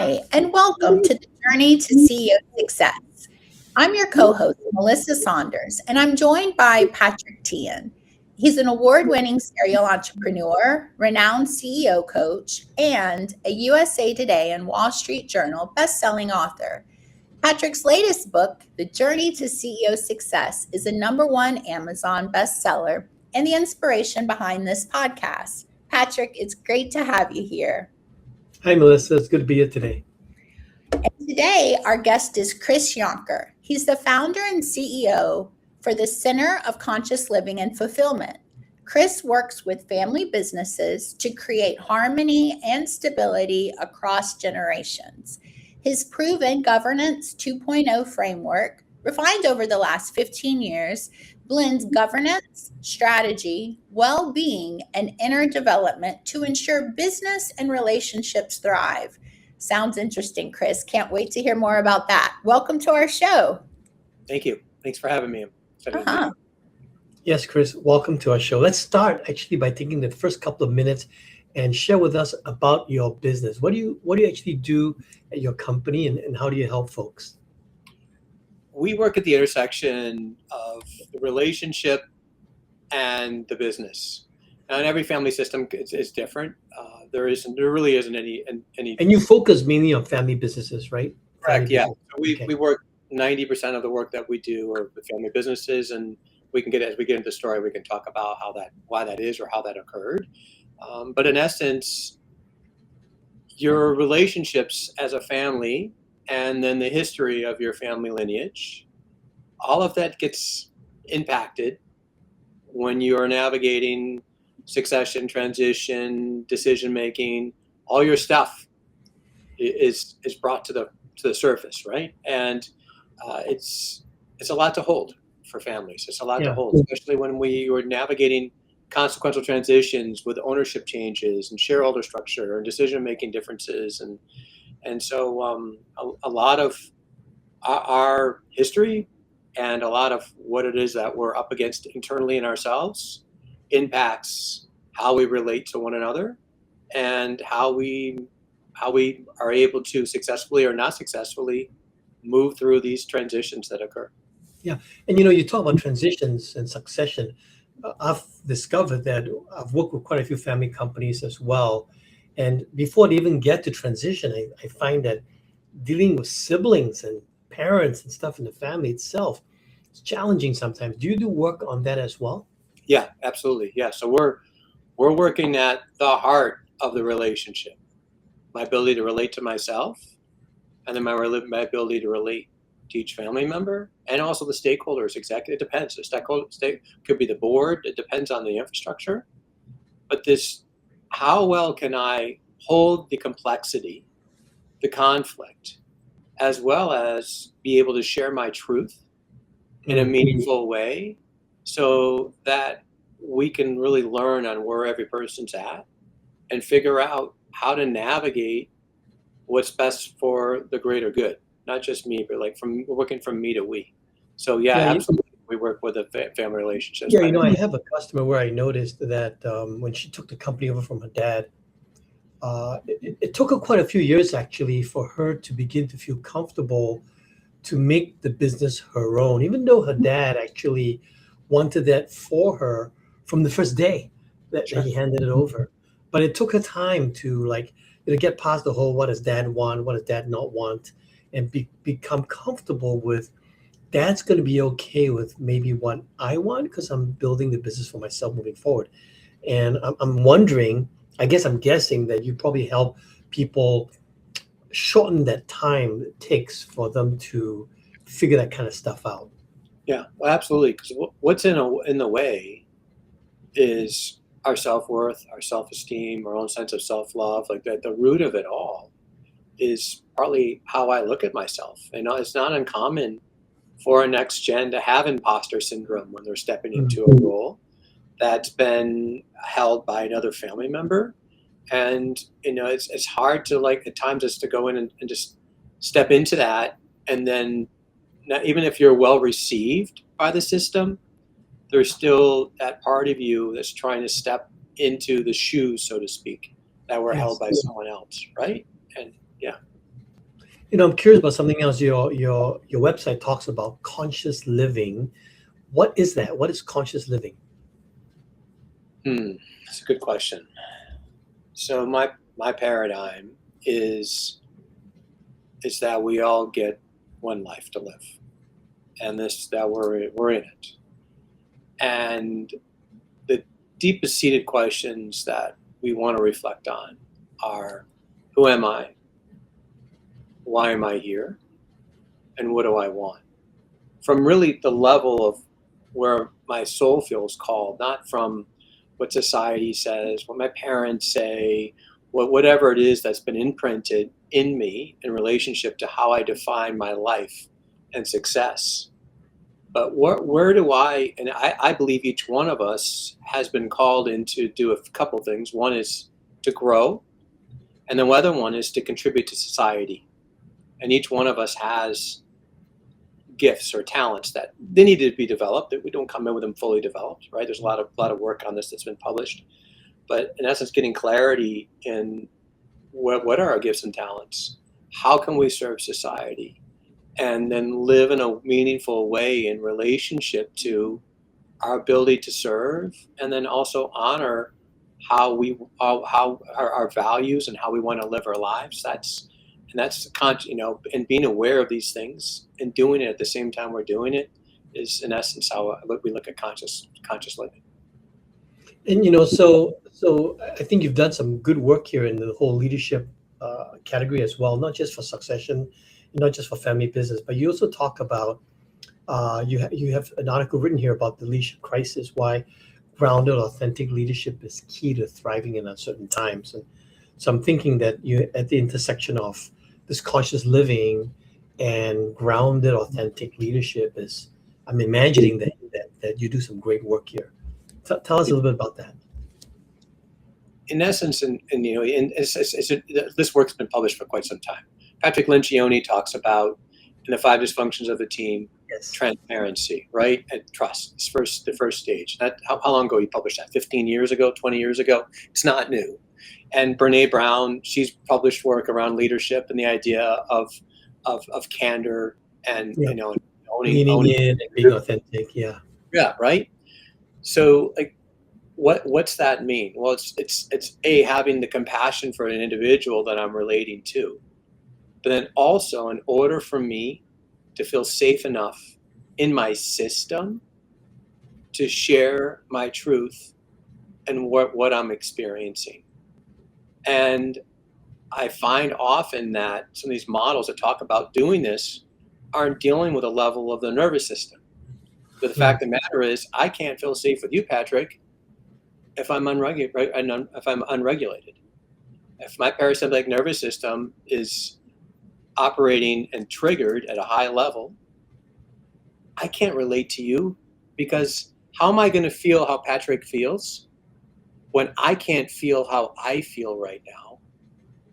Hi, and welcome to the Journey to CEO Success. I'm your co host, Melissa Saunders, and I'm joined by Patrick Thean. He's an award winning serial entrepreneur, renowned CEO coach, and a USA Today and Wall Street Journal best-selling author. Patrick's latest book, The Journey to CEO Success, is a #1 Amazon bestseller and the inspiration behind this podcast. Patrick, it's great to have you here. Hi, Melissa. It's good to be here today. Today, our guest is Chris Yonker. He's the founder and CEO for the Center of Conscious Living and Fulfillment. Chris works with family businesses to create harmony and stability across generations. His proven Governance 2.0 framework, refined over the last 15 years, blends governance, strategy, well-being, and inner development to ensure business and relationships thrive. Sounds interesting, Chris. Can't wait to hear more about that. Welcome to our show. Thank you. Thanks for having me. Yes, Chris, welcome to our show. Let's start actually by taking the first couple of minutes and share with us about your business. What do you actually do at your company, and how do you help folks? We work at the intersection of the relationship and the business. And every family system is different. There really isn't any. And you focus mainly on family businesses, right? Correct. Family yeah. business. So we work 90% of the work that we do are with family businesses, and as we get into the story, we can talk about why that is or how that occurred. But in essence, your relationships as a family, and then the history of your family lineage, all of that gets impacted when you are navigating succession, transition, decision making. All your stuff is brought to the surface, right? And it's a lot to hold for families. It's a lot to hold, especially when we were navigating consequential transitions with ownership changes and shareholder structure and decision making differences, and so a lot of our history and a lot of what it is that we're up against internally in ourselves impacts how we relate to one another and how we are able to successfully or not successfully move through these transitions that occur. Yeah, and you talk about transitions and succession. I've discovered that I've worked with quite a few family companies as well. And before they even get to transition, I find that dealing with siblings and parents and stuff in the family itself, it's challenging sometimes. Do you do work on that as well? Yeah, absolutely. Yeah. So we're working at the heart of the relationship. My ability to relate to myself, and then my ability to relate to each family member, and also the stakeholders. Exactly, it depends. The stakeholder could be the board. It depends on the infrastructure. But how well can I hold the complexity, the conflict, as well as be able to share my truth in a meaningful way, so that we can really learn on where every person's at and figure out how to navigate what's best for the greater good, not just me, but we're working from me to we. So absolutely, we work with the family relationships. Yeah, I have a customer where I noticed that when she took the company over from her dad, it took her quite a few years actually for her to begin to feel comfortable to make the business her own, even though her dad actually wanted that for her from the first day that he handed it over. But it took her time to get past the whole what does dad want, what does dad not want, and become comfortable with dad's going to be okay with maybe what I want because I'm building the business for myself moving forward. And I'm wondering, I guess I'm guessing that you probably help people shorten that time it takes for them to figure that kind of stuff out. Yeah, well, absolutely. Because what's in the way is our self-worth, our self-esteem, our own sense of self-love. Like that, the root of it all is partly how I look at myself. And it's not uncommon for a next gen to have imposter syndrome when they're stepping into a role that's been held by another family member. And it's hard to at times just to go in and just step into that, and then even if you're well received by the system, there's still that part of you that's trying to step into the shoes, so to speak, that were held by someone else, right? And I'm curious about something else. Your website talks about conscious living. What is that? What is conscious living? That's a good question. So my paradigm is that we all get one life to live, and that we're in it. And the deepest seated questions that we want to reflect on are: who am I? Why am I here? And what do I want? From really the level of where my soul feels called, not from what society says, what my parents say, whatever it is that's been imprinted in me in relationship to how I define my life and success. But where do and I believe each one of us has been called in to do a couple things. One is to grow, and the other one is to contribute to society. And each one of us has gifts or talents that they need to be developed. That we don't come in with them fully developed, right? There's a lot of work on this that's been published, but in essence, getting clarity in what are our gifts and talents, how can we serve society, and then live in a meaningful way in relationship to our ability to serve, and then also honor how our values and how we want to live our lives. And being aware of these things and doing it at the same time we're doing it is in essence how we look at conscious living. And so I think you've done some good work here in the whole leadership category as well, not just for succession, not just for family business, but you also talk about you have an article written here about the leadership crisis, why grounded, authentic leadership is key to thriving in uncertain times. And so I'm thinking that you at the intersection of this conscious living and grounded, authentic leadership is, I'm imagining that you do some great work here. Tell us a little bit about that. In essence, this work's been published for quite some time. Patrick Lencioni talks about in the 5 dysfunctions of the team, Yes. transparency, right, and trust. It's the first stage. How long ago he published that? 15 years ago, 20 years ago. It's not new. And Brene Brown, she's published work around leadership and the idea of candor and Leaning in and being authentic. Yeah. Yeah, right. So like, what's that mean? Well, it's having the compassion for an individual that I'm relating to, but then also in order for me to feel safe enough in my system to share my truth and what I'm experiencing. And I find often that some of these models that talk about doing this aren't dealing with a level of the nervous system. But the fact of the matter is, I can't feel safe with you, Patrick, if I'm unregulated. If my parasympathetic nervous system is operating and triggered at a high level, I can't relate to you, because how am I going to feel how Patrick feels when I can't feel how I feel right now,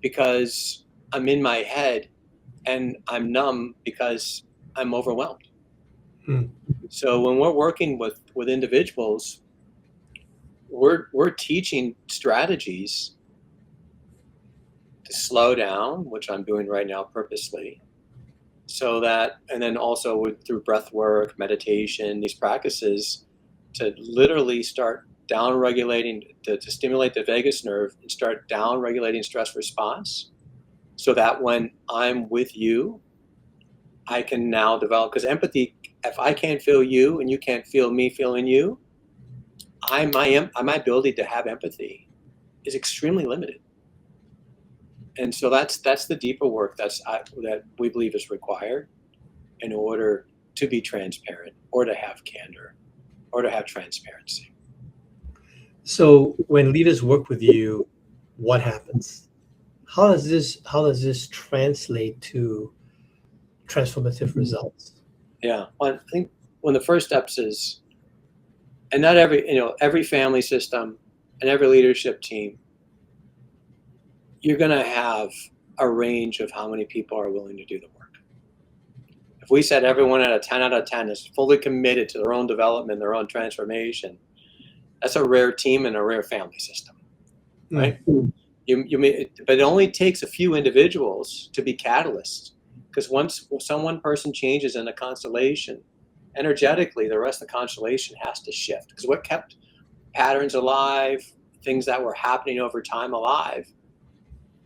because I'm in my head and I'm numb because I'm overwhelmed. So when we're working with individuals, we're teaching strategies to slow down, which I'm doing right now purposely, so that, and then also through breath work, meditation, these practices, to literally start down regulating, to stimulate the vagus nerve and start down regulating stress response, so that when I'm with you, I can now develop, because empathy, if I can't feel you and you can't feel me feeling you, my ability to have empathy is extremely limited. And so that's the deeper work that we believe is required in order to be transparent, or to have candor, or to have transparency. So when leaders work with you, what happens? How does this translate to transformative results? Yeah, well, I think one of the first steps is, and not every family system and every leadership team, you're going to have a range of how many people are willing to do the work. If we said everyone at a 10 out of 10 is fully committed to their own development, their own transformation, that's a rare team and a rare family system, right? But it only takes a few individuals to be catalysts Because once one person changes in a constellation, energetically, the rest of the constellation has to shift. Because what kept patterns alive, things that were happening over time alive,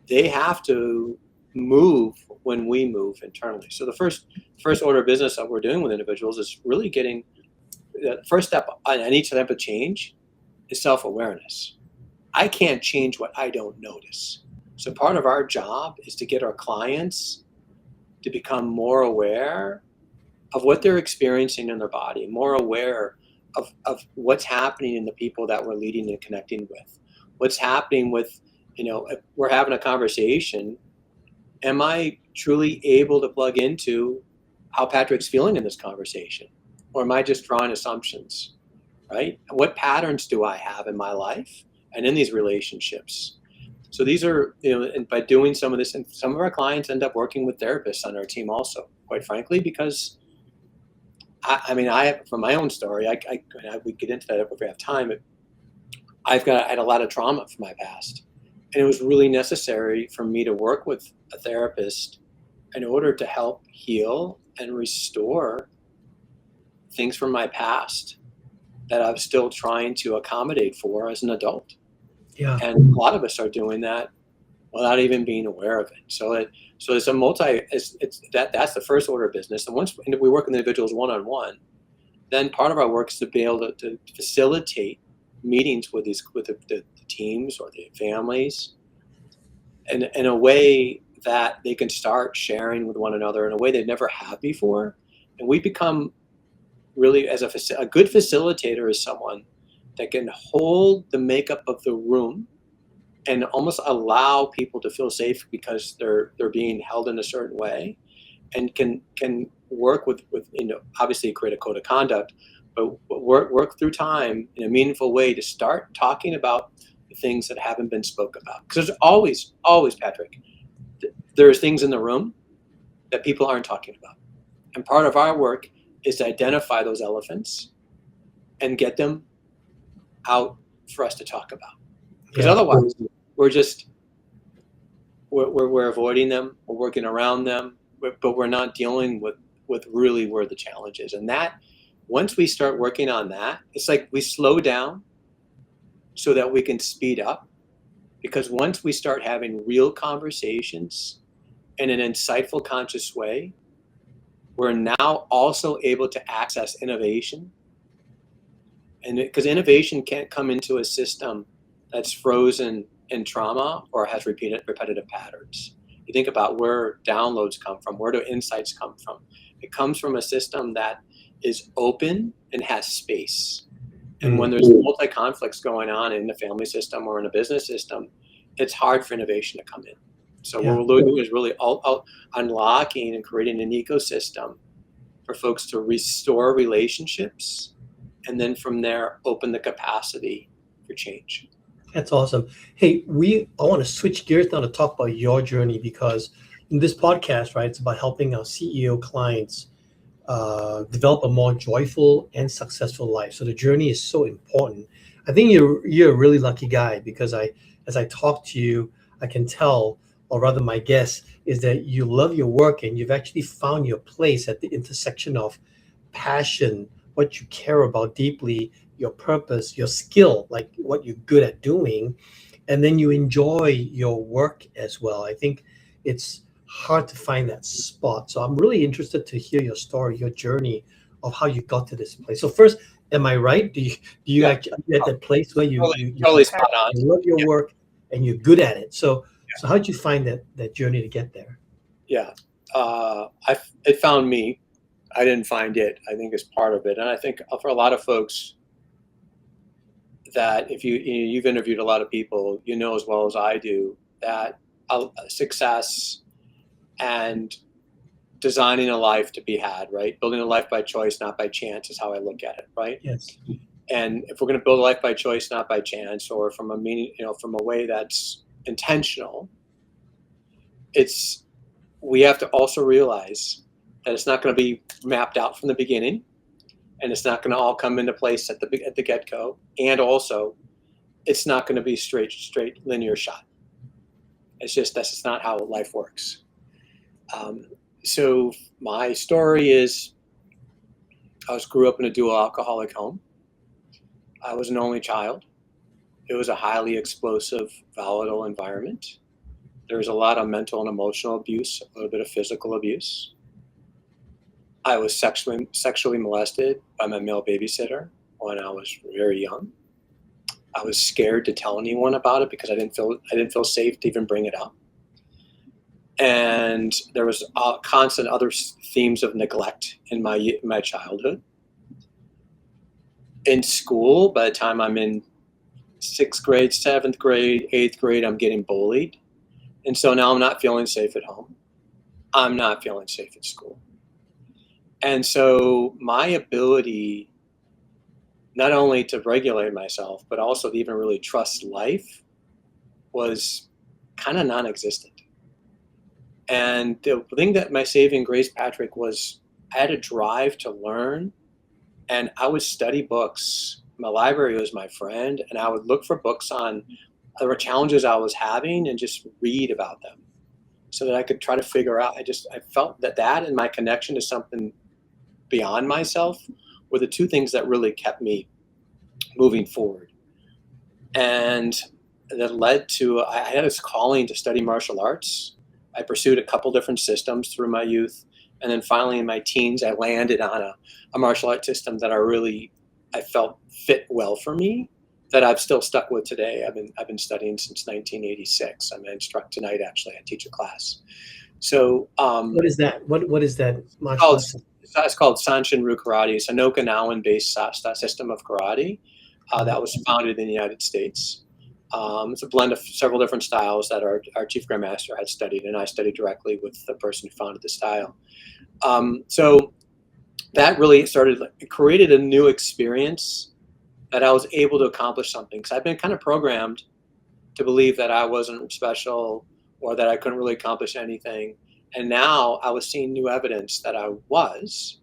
they have to move when we move internally. So the first order of business that we're doing with individuals is really getting the first step on any type of change is self-awareness. I can't change what I don't notice. So part of our job is to get our clients to become more aware of what they're experiencing in their body, more aware of what's happening in the people that we're leading and connecting with. What's happening with, if we're having a conversation, am I truly able to plug into how Patrick's feeling in this conversation? Or am I just drawing assumptions, right? What patterns do I have in my life and in these relationships? So these are, and by doing some of this, and some of our clients end up working with therapists on our team also, quite frankly, because I from my own story, we get into that if we have time. I had a lot of trauma from my past, and it was really necessary for me to work with a therapist in order to help heal and restore things from my past that I'm still trying to accommodate for as an adult. Yeah. And a lot of us are doing that without even being aware of it. So it's that's the first order of business. And once we work with individuals one-on-one, then part of our work is to be able to facilitate meetings with the teams or the families in a way that they can start sharing with one another in a way they never have before. And we become really, as a good facilitator, is someone that can hold the makeup of the room and almost allow people to feel safe because they're being held in a certain way, and can work with obviously create a code of conduct, but work through time in a meaningful way to start talking about the things that haven't been spoke about. Because there's always, Patrick, there's things in the room that people aren't talking about. And part of our work is to identify those elephants and get them out for us to talk about. Because otherwise, we're avoiding them, we're working around them, but we're not dealing with really where the challenge is. And that, once we start working on that, it's like we slow down so that we can speed up. Because once we start having real conversations in an insightful, conscious way, we're now also able to access innovation. And because innovation can't come into a system that's frozen in trauma or has repetitive patterns. You think about where downloads come from, where do insights come from? It comes from a system that is open and has space. And when there's multi-conflicts going on in the family system or in a business system, it's hard for innovation to come in. So what we're doing is really unlocking and creating an ecosystem for folks to restore relationships, and then from there, open the capacity for change. That's awesome. Hey, I want to switch gears now to talk about your journey, because in this podcast, right, it's about helping our CEO clients develop a more joyful and successful life. So the journey is so important. I think you're a really lucky guy, because as I talk to you, I can tell, or rather my guess is that you love your work and you've actually found your place at the intersection of passion, what you care about deeply, your purpose, your skill, like what you're good at doing, and then you enjoy your work as well. I think it's hard to find that spot. So I'm really interested to hear your story, your journey of how you got to this place. So first, am I right? Do you actually at that place where you totally spot on. You love your work and you're good at it? So how did you find that journey to get there? Yeah, it found me. I didn't find it. I think it's part of it, and I think for a lot of folks that if you've interviewed a lot of people, you know as well as I do that success and designing a life to be had, right? Building a life by choice, not by chance, is how I look at it, right? Yes. And if we're going to build a life by choice, not by chance, or from from a way that's intentional, we have to also realize that it's not going to be mapped out from the beginning, and it's not going to all come into place at the get-go, and also it's not going to be straight linear shot. That's just not how life works. So my story is grew up in a dual alcoholic home. I was an only child. It was a highly explosive, volatile environment. There was a lot of mental and emotional abuse, a little bit of physical abuse. I was sexually molested by my male babysitter when I was very young. I was scared to tell anyone about it because I didn't feel safe to even bring it up. And there was constant other themes of neglect in my childhood. In school, by the time I'm in 6th grade, 7th grade, 8th grade, I'm getting bullied. And so now I'm not feeling safe at home. I'm not feeling safe at school. And so my ability not only to regulate myself, but also to even really trust life was kind of non-existent. And the thing that my saving grace, Patrick, was I had a drive to learn, and I would study books. My library was my friend, and I would look for books on the challenges I was having and just read about them so that I could try to figure out. I felt that and my connection to something beyond myself were the two things that really kept me moving forward. And that led to, I had this calling to study martial arts. I pursued a couple different systems through my youth. And then finally in my teens, I landed on a martial arts system that I felt fit well for me, that I've still stuck with today. I've been studying since 1986. I'm an instructor tonight, actually. I teach a class. So What is that? What is that martial called, arts? it's called Sanshin-ryu karate. It's an Okinawan-based system of karate that was founded in the United States. It's a blend of several different styles that our chief grandmaster had studied, and I studied directly with the person who founded the style. So that really created a new experience that I was able to accomplish something, because I've been kind of programmed to believe that I wasn't special or that I couldn't really accomplish anything. And now I was seeing new evidence that I was.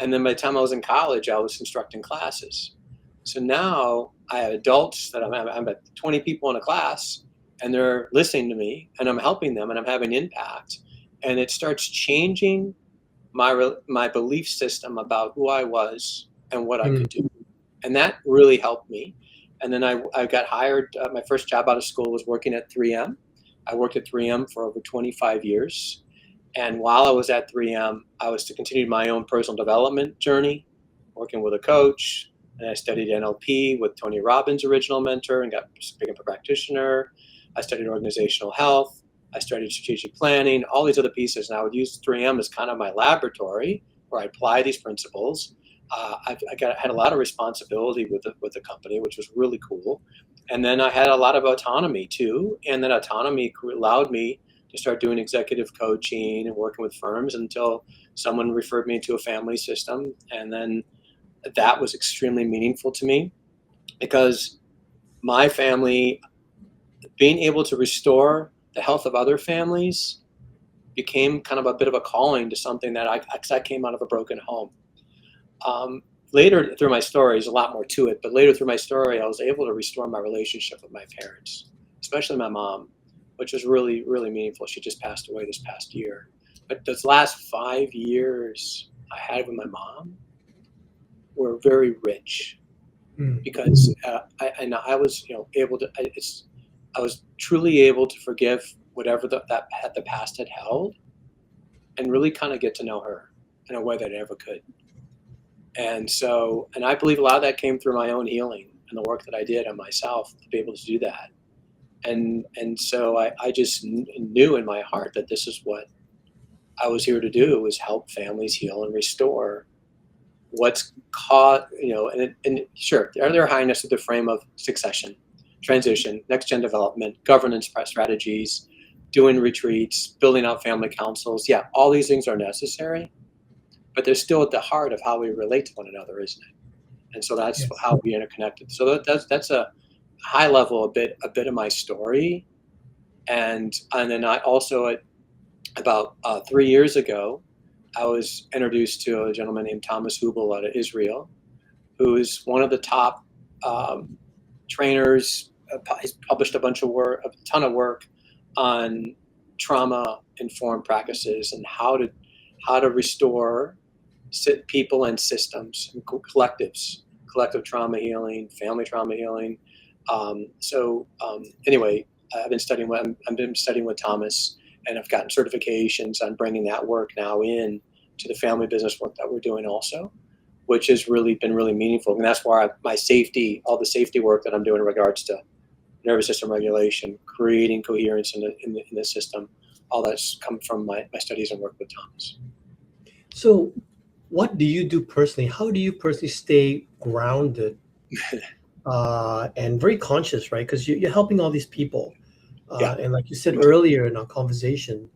And then by the time I was in college, I was instructing classes. So now I have adults that I'm at 20 people in a class, and they're listening to me, and I'm helping them, and I'm having impact. And it starts changing my belief system about who I was and what I could do. And that really helped me. And then I got hired. My first job out of school was working at 3M. I worked at 3M for over 25 years. And while I was at 3M, I was to continue my own personal development journey, working with a coach. And I studied NLP with Tony Robbins' original mentor and became a practitioner. I studied organizational health. I studied strategic planning, all these other pieces. And I would use 3M as kind of my laboratory where I apply these principles. I had a lot of responsibility with the company, which was really cool. And then I had a lot of autonomy too. And that autonomy allowed me to start doing executive coaching and working with firms until someone referred me to a family system. And then that was extremely meaningful to me, because my family, being able to restore the health of other families, became kind of a bit of a calling to something that I came out of a broken home. Later through my story, there's a lot more to it, but later through my story, I was able to restore my relationship with my parents, especially my mom, which was really, really meaningful. She just passed away this past year. But those last 5 years I had with my mom were very rich, because I was able to. I was truly able to forgive whatever the past had held, and really kind of get to know her in a way that I never could. And so, and I believe a lot of that came through my own healing and the work that I did on myself to be able to do that. And so I just knew in my heart that this is what I was here to do, was help families heal and restore what's caught, and sure, their highness with the frame of succession, transition, next gen development, governance strategies, doing retreats, building out family councils. Yeah, all these things are necessary, but they're still at the heart of how we relate to one another, isn't it? And so that's how we interconnected. So that's a high level, a bit of my story. And then I also, about 3 years ago, I was introduced to a gentleman named Thomas Hubel out of Israel, who is one of the top trainers. He's published a ton of work on trauma-informed practices and how to how to restore people and systems and collective trauma healing, family trauma healing. Anyway, I've been studying. I've been studying with Thomas, and I've gotten certifications on bringing that work now in to the family business work that we're doing also, which has really been really meaningful. And that's why all the safety work that I'm doing in regards to nervous system regulation, creating coherence in the system, all that's come from my studies and work with Thomas. So what do you do personally? How do you personally stay grounded and very conscious, right? Because you're helping all these people. And like you said earlier in our conversation,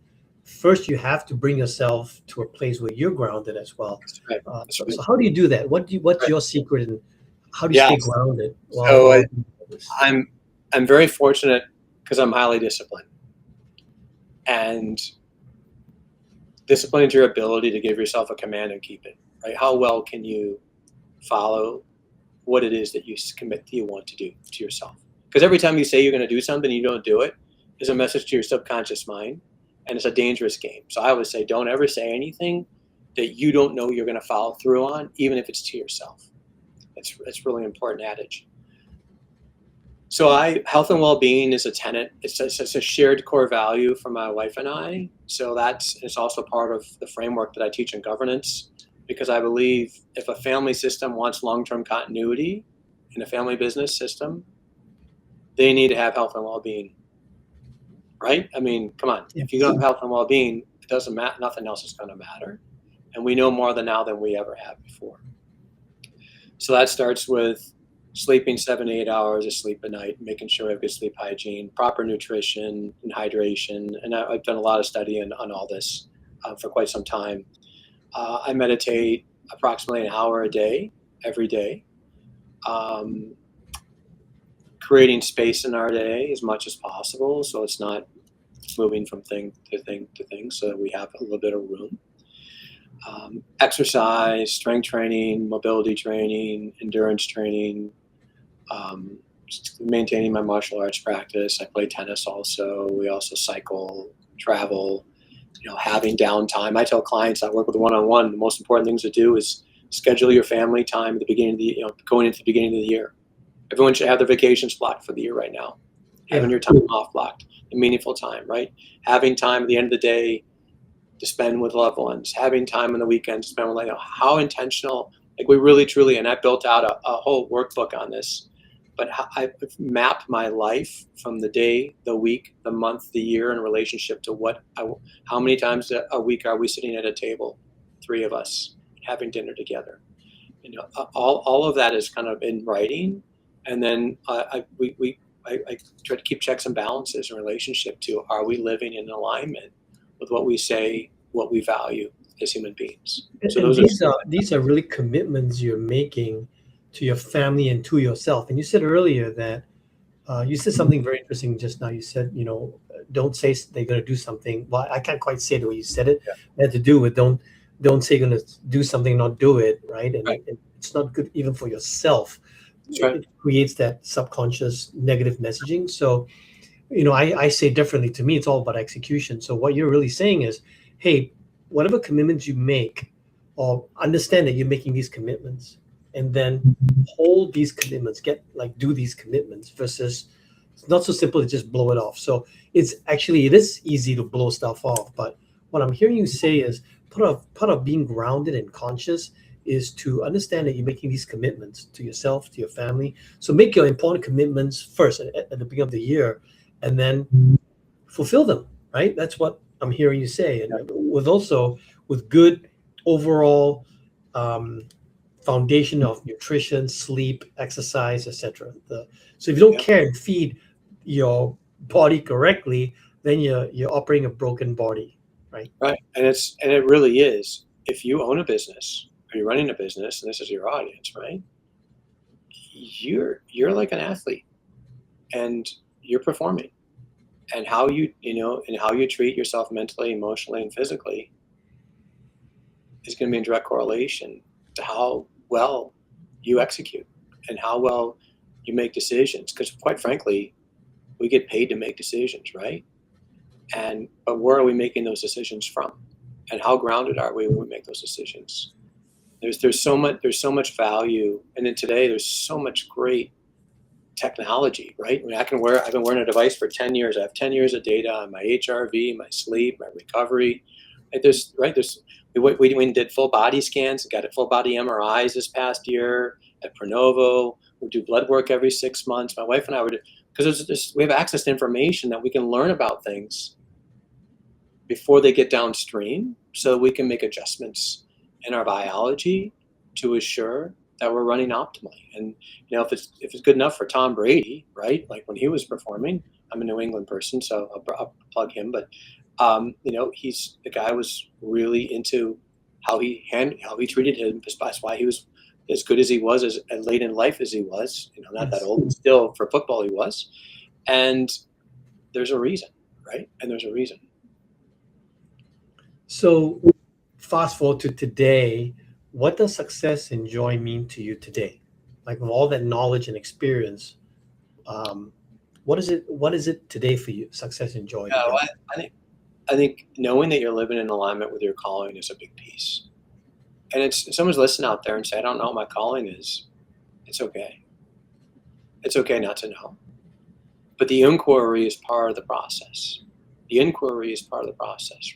first you have to bring yourself to a place where you're grounded as well. Right. So how do you do that? What's your secret, and how do you stay grounded? I'm very fortunate because I'm highly disciplined, and discipline is your ability to give yourself a command and keep it, right? How well can you follow what it is that you commit that you want to do to yourself? Because every time you say you're going to do something, you don't do it, is a message to your subconscious mind, and it's a dangerous game. So I always say, don't ever say anything that you don't know you're going to follow through on, even if it's to yourself. It's really important adage. So health and well-being is a tenet. It's a shared core value for my wife and I. So it's also part of the framework that I teach in governance, because I believe if a family system wants long-term continuity in a family business system, they need to have health and well-being, right? I mean, come on. If you don't have health and well-being, it doesn't matter. Nothing else is going to matter. And we know more now than we ever have before. So that starts with sleeping 7 to 8 hours of sleep a night, making sure I have good sleep hygiene, proper nutrition and hydration. And I've done a lot of study on all this for quite some time. I meditate approximately an hour a day, every day. Creating space in our day as much as possible, so it's not moving from thing to thing to thing, so that we have a little bit of room. Exercise, strength training, mobility training, endurance training, maintaining my martial arts practice. I play tennis also. We also cycle, travel, having downtime. I tell clients I work with one-on-one, the most important things to do is schedule your family time at the beginning of the, going into the beginning of the year. Everyone should have their vacations blocked for the year right now. Having your time off blocked, a meaningful time, right? Having time at the end of the day to spend with loved ones, having time on the weekend to spend with, how intentional, we really, truly, and I built out a whole workbook on this, but I've mapped my life from the day, the week, the month, the year in relationship to how many times a week are we sitting at a table, 3 of us, having dinner together. All of that is kind of in writing. And then I try to keep checks and balances in relationship to, are we living in alignment with what we say, what we value as human beings? So these are really commitments you're making to your family and to yourself. And you said earlier that you said something very interesting just now. You said, don't say they're going to do something. Well, I can't quite say the way you said it. It had to do with don't say you're going to do something, not do it, right? And it's not good even for yourself. It creates that subconscious negative messaging. So, I say differently. To me, it's all about execution. So what you're really saying is, hey, whatever commitments you make, or understand that you're making these commitments, and then hold these commitments, do these commitments, versus it's not so simple to just blow it off. So it is easy to blow stuff off. But what I'm hearing you say is part of being grounded and conscious is to understand that you're making these commitments to yourself, to your family. So make your important commitments first at the beginning of the year, and then fulfill them, right? That's what I'm hearing you say. And with good overall foundation of nutrition, sleep, exercise, etc. So if you don't care and feed your body correctly, then you're operating a broken body, right? Right. And it really is. If you own a business, or you're running a business, and this is your audience, right? You're like an athlete, and you're performing, and how you treat yourself mentally, emotionally, and physically is going to be in direct correlation to how well you execute and how well you make decisions. Because quite frankly, we get paid to make decisions, right? But where are we making those decisions from? And how grounded are we when we make those decisions? There's so much value, and then today there's so much great technology, right? I mean, I've been wearing a device for 10 years. I have 10 years of data on my HRV, my sleep, my recovery. We did full body scans, got a full body MRIs this past year at Pronovo. We do blood work every 6 months. My wife and I would, because we have access to information that we can learn about things before they get downstream, so we can make adjustments in our biology to assure that we're running optimally. And if it's good enough for Tom Brady, right? Like when he was performing, I'm a New England person, so I'll plug him. But the guy was really into how he treated him. That's why he was as good as he was, as late in life as he was. Not that old, but still for football he was. And there's a reason, right? And there's a reason. So fast forward to today, what does success and joy mean to you today? Like with all that knowledge and experience, what is it today for you, success and joy? I think knowing that you're living in alignment with your calling is a big piece. And if someone's listening out there and say, I don't know what my calling is, it's okay. It's okay not to know. But the inquiry is part of the process.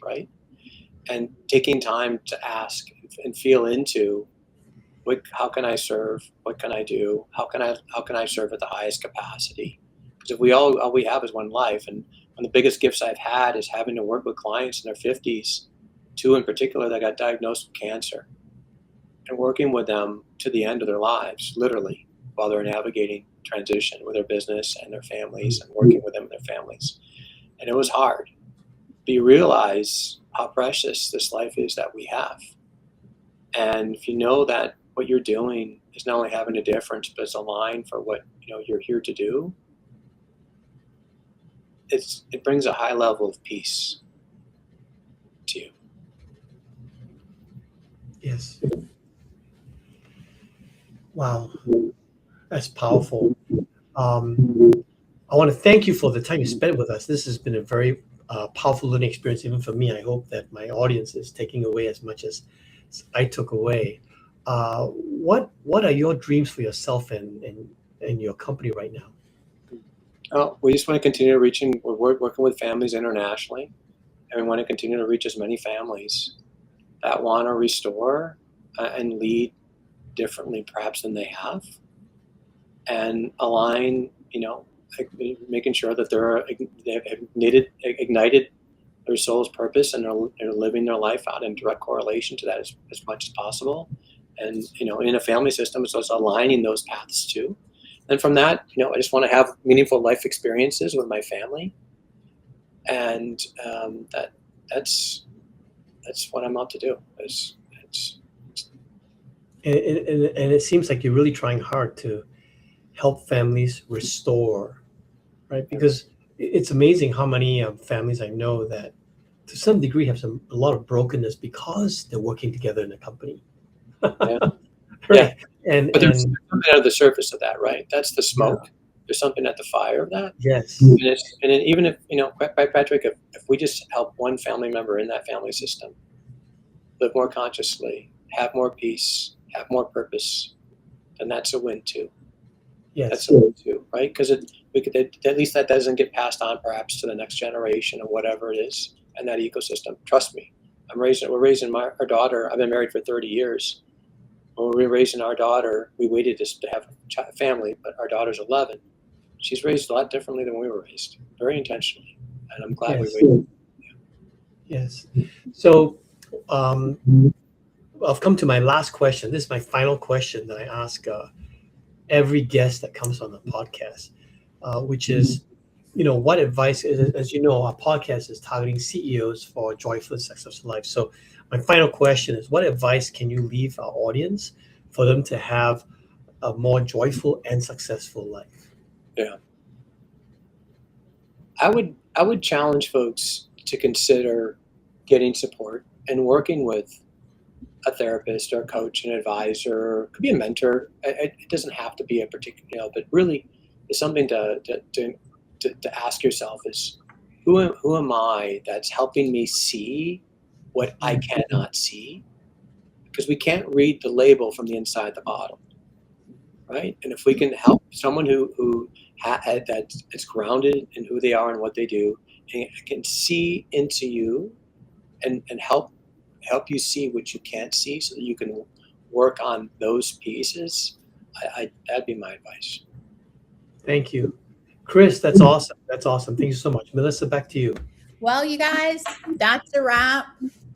Right? And taking time to ask and feel into how can I serve? What can I do? How can I serve at the highest capacity? Because if all we have is one life, and one of the biggest gifts I've had is having to work with clients in their 50s, two in particular that got diagnosed with cancer, and working with them to the end of their lives, literally, while they're navigating transition with their business and their families, and working with them and their families. And it was hard. But you realize how precious this life is that we have. And if you know that what you're doing is not only having a difference, but it's aligned for what you're here to do, it brings a high level of peace to you. Yes. Wow. That's powerful. I want to thank you for the time you spent with us. This has been a very powerful learning experience, even for me. I hope that my audience is taking away as much as I took away. What are your dreams for yourself and your company right now? Oh, we just want to continue reaching. We're working with families internationally, and we want to continue to reach as many families that want to restore and lead differently, perhaps, than they have, and align. Making sure that they've ignited their soul's purpose, and they're living their life out in direct correlation to that as much as possible. And in a family system, it's also aligning those paths too. And from that, I just want to have meaningful life experiences with my family, and that's what I'm out to do. And it seems like you're really trying hard to help families restore, right? Because it's amazing how many families I know that to some degree have a lot of brokenness because they're working together in a company. Yeah. Right. Yeah. But there's something under the surface of that, right? That's the smoke. Yeah. There's something at the fire of that. Yes. And even if, Patrick, if we just help one family member in that family system live more consciously, have more peace, have more purpose, then that's a win too. Yes. That's a win too, right? Because at least that doesn't get passed on perhaps to the next generation or whatever it is in that ecosystem. Trust me, we're raising our daughter. I've been married for 30 years. When we were raising our daughter, we waited to have a family, but our daughter's 11. She's raised a lot differently than we were raised, very intentionally. And I'm glad we waited. Yes. So I've come to my last question. This is my final question that I ask every guest that comes on the podcast, which is, what advice, as you know, our podcast is targeting CEOs for a joyful and successful life. So my final question is, what advice can you leave our audience for them to have a more joyful and successful life? Yeah. I would challenge folks to consider getting support and working with a therapist or a coach, an advisor, could be a mentor. It doesn't have to be a particular, but really it's something to ask yourself is, who am I that's helping me see what I cannot see, because we can't read the label from the inside the bottle, right? And if we can help someone who that's grounded in who they are and what they do, and can see into you, and help you see what you can't see, so that you can work on those pieces, that'd be my advice. Thank you. Chris, that's awesome. That's awesome. Thank you so much. Melissa, back to you. Well, you guys, that's a wrap.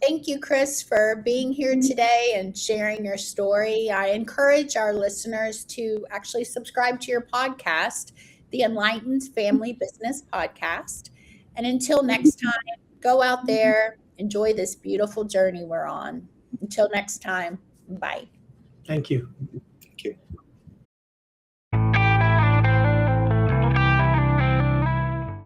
Thank you, Chris, for being here today and sharing your story. I encourage our listeners to actually subscribe to your podcast, the Enlightened Family Business Podcast. And until next time, go out there, enjoy this beautiful journey we're on. Until next time, bye. Thank you. Thank you.